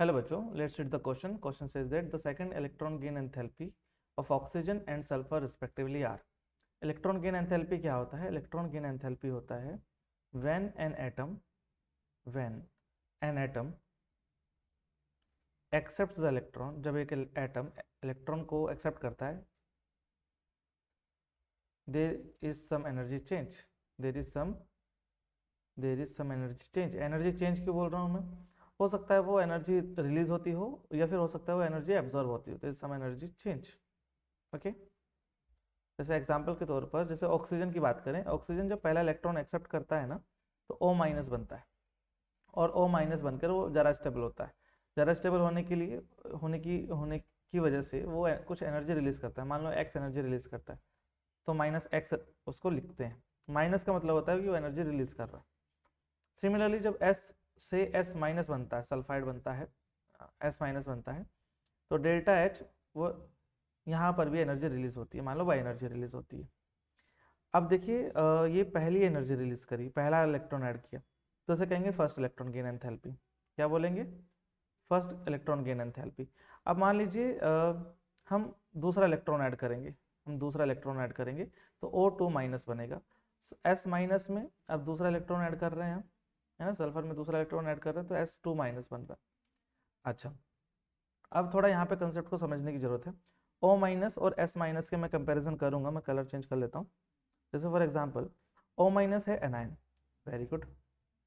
Hello बच्चों, let's read the question. Question says that the second electron gain enthalpy of oxygen and sulfur respectively are. Electron gain enthalpy क्या होता है? Electron gain enthalpy होता है when an atom accepts the electron, जब एक atom electron को accept करता है, there is some energy change. Energy change क्यों बोल रहा हूँ मैं? हो सकता है वो एनर्जी रिलीज होती हो या फिर हो सकता है वो एनर्जी एब्जॉर्ब होती हो, there is some energy change. Okay, जैसे एग्जांपल के तौर पर जैसे ऑक्सीजन की बात करें, ऑक्सीजन जब पहला इलेक्ट्रॉन एक्सेप्ट करता है ना तो O माइनस बनता है और O माइनस बनकर वो ज़रा स्टेबल होता है। ज़रा स्टेबल होने के लिए होने की वजह से वो कुछ एनर्जी रिलीज करता है, मान लो X एनर्जी रिलीज करता है तो माइनस एक्स उसको लिखते हैं। माइनस का मतलब होता है कि वो एनर्जी रिलीज कर रहा है। सिमिलरली जब S से S माइनस बनता है, सल्फाइड बनता है, S माइनस बनता है, तो डेल्टा H वो यहाँ पर भी एनर्जी रिलीज होती है, मान लो बाई एनर्जी रिलीज होती है। अब देखिए ये पहली एनर्जी रिलीज करी, पहला इलेक्ट्रॉन ऐड किया, तो इसे कहेंगे फर्स्ट इलेक्ट्रॉन गेन एंथैल्पी। क्या बोलेंगे? First electron gain enthalpy. अब मान लीजिए हम दूसरा इलेक्ट्रॉन ऐड करेंगे, तो O2 माइनस बनेगा। S माइनस में अब दूसरा इलेक्ट्रॉन ऐड कर रहे हैं हम, है ना, सल्फर में दूसरा इलेक्ट्रॉन ऐड कर रहे हैं तो S2 माइनस बन रहा है। अच्छा, अब थोड़ा यहाँ पे कंसेप्ट को समझने की जरूरत है। O माइनस और S माइनस के मैं कंपैरिजन करूंगा, मैं कलर चेंज कर लेता हूँ। जैसे फॉर एग्जांपल O माइनस है anion, very good,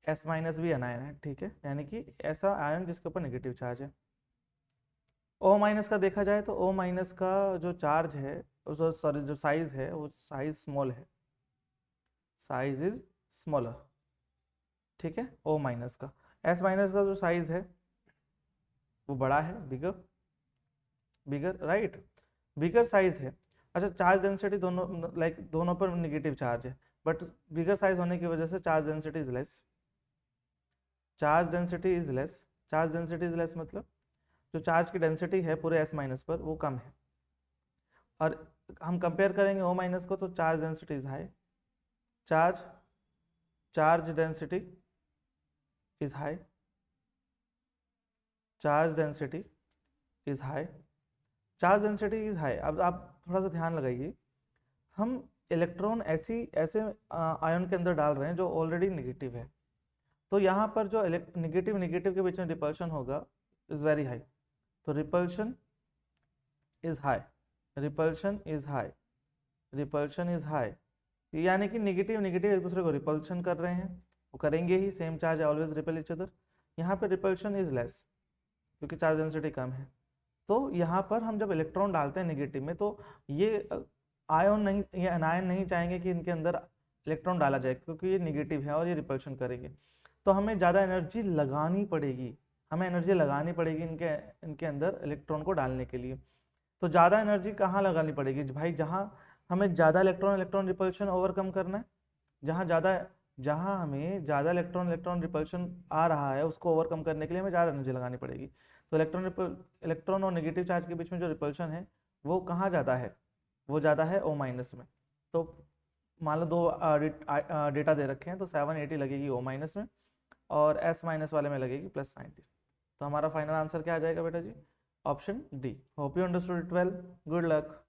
S minus भी एनायन है, ठीक है, यानी कि ऐसा आयन जिसके ऊपर नेगेटिव चार्ज है। O माइनस का देखा जाए तो O माइनस का जो चार्ज है, सॉरी जो साइज है, वो साइज स्मॉल है, साइज इज स्मॉलर, ठीक है, O माइनस का। S माइनस का जो साइज है वो बड़ा है, बिगर राइट, बिगर साइज है। अच्छा, चार्ज डेंसिटी दोनों दोनों पर नेगेटिव चार्ज है, बट बिगर साइज होने की वजह से charge density is less. Charge density is less मतलब जो चार्ज की डेंसिटी है पूरे S माइनस पर वो कम है, और हम कंपेयर करेंगे O माइनस को तो charge density is high, charge density is high, charge density is high. अब आप थोड़ा सा ध्यान लगाइए, हम इलेक्ट्रॉन ऐसे आयन के अंदर डाल रहे हैं जो ऑलरेडी नेगेटिव है, तो यहाँ पर जो नेगेटिव के बीच में रिपल्शन होगा इज वेरी हाई, तो रिपल्शन इज हाई, यानी कि नेगेटिव एक दूसरे को रिपल्शन कर रहे हैं, वो करेंगे ही, same charge always repel each other. यहाँ पे रिपल्शन इज लेस क्योंकि चार्ज डेंसिटी कम है, तो यहाँ पर हम जब इलेक्ट्रॉन डालते हैं नेगेटिव में तो ये आयन नहीं, ये अनायन नहीं चाहेंगे कि इनके अंदर इलेक्ट्रॉन डाला जाए क्योंकि ये नेगेटिव है और ये रिपल्शन करेंगे, तो हमें ज़्यादा एनर्जी लगानी पड़ेगी, इनके अंदर इलेक्ट्रॉन को डालने के लिए। तो ज़्यादा एनर्जी कहाँ लगानी पड़ेगी भाई? जहाँ हमें ज़्यादा इलेक्ट्रॉन रिपल्शन ओवरकम करना है, जहाँ हमें ज़्यादा इलेक्ट्रॉन रिपल्शन आ रहा है उसको ओवरकम करने के लिए हमें ज़्यादा एनर्जी लगानी पड़ेगी। तो इलेक्ट्रॉन और नेगेटिव चार्ज के बीच में जो रिपल्शन है वो कहाँ ज़्यादा है? वो ज़्यादा है O माइनस में। तो मान लो दो डेटा दे रखे हैं, तो 780 लगेगी O माइनस में और S माइनस वाले में लगेगी +90। तो हमारा फाइनल आंसर क्या आ जाएगा बेटा जी? Option D. Hope you understood it well, good luck.